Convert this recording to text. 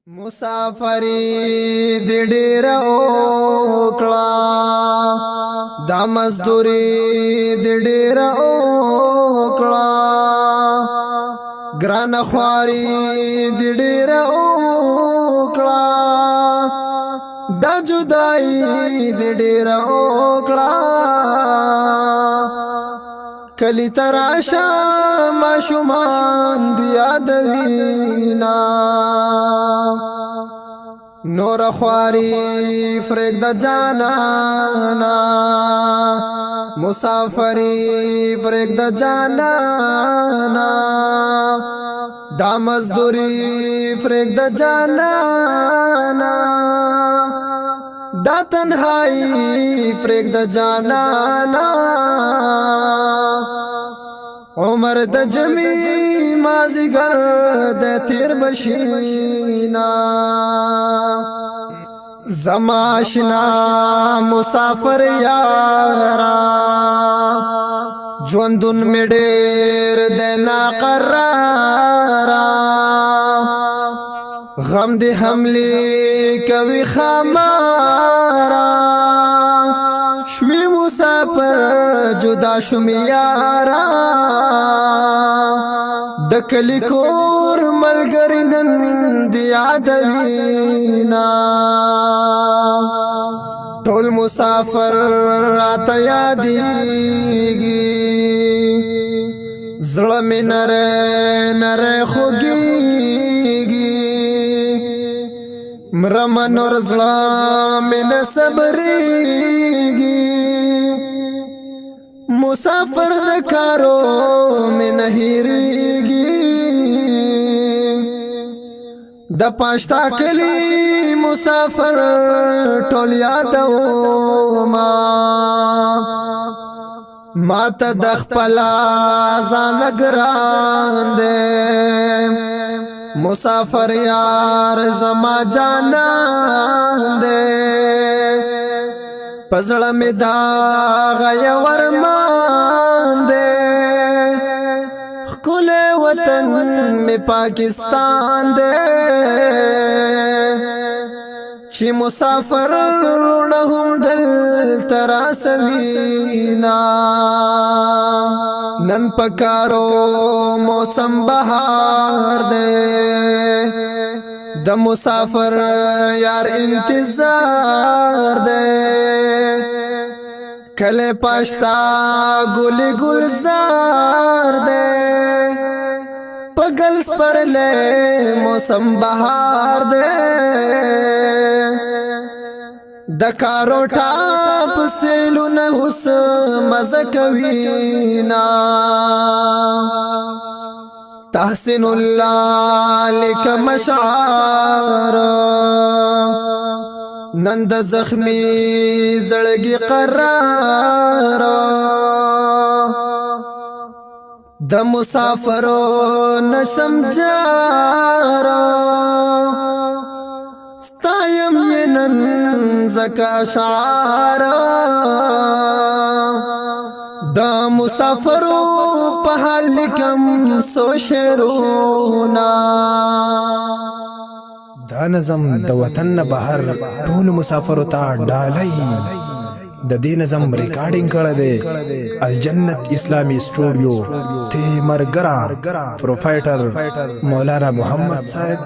مسافری دی ډیر اوکړه دا مزدوری دی ډیر اوکړه ګران خواري دی ډیر اوکړه دا جدائی دی ډیر اوکړه کلی تراشا ما شومان دی یادوینا نور خواری فرق د جانانا مسافری فرق د جانانا دا مزدوری فرق د جانانا دا تنہائی فرق د جانانا عمر د جمی مازیگر د تیر بشینا زماشنا مسافر یارا ژوندون می ډیر د ناقرارا غم دی حملی کوي خمارا شوی مسافر جدا شومی یارا د کلی کور ملګری نن دی یادوینا ټول مسافر راته یادېږي زړه مې نری نری خوږېږي مرم نور زړه مې نه صبرېږي مسافر د کارو مې نه هېرېږي د پاشتا کلی مسافر ټول یادوما ما ته د خپل ځان ګران دی مسافر یار زما جانان دی پزړه می داغ یور مان دی خپل وطن می پاکستان دی چې مسافر نه هم دل ترا سوینا نن پکارو موسم بهار دے د مسافر یار انتظار دے کله پاشتا ګل گلزار دے پگل پر لے موسم بهار دے د کارو ټاپ سیلونه اوس مزه کوینا تحسین الله لک مشعار نند زخمی زړګي قرار د مسافرو نشم جارا ستایم نن زکا شعار دا مسافرو په حال کم سو شرونا دا نظم د وطن بهر ټول مسافرو ته ډالۍ د دې نظم ریکارډینګ کړه دی الجنت اسلامی سټوډیو ته مرګرا پروفایټر مولانا محمد صاحب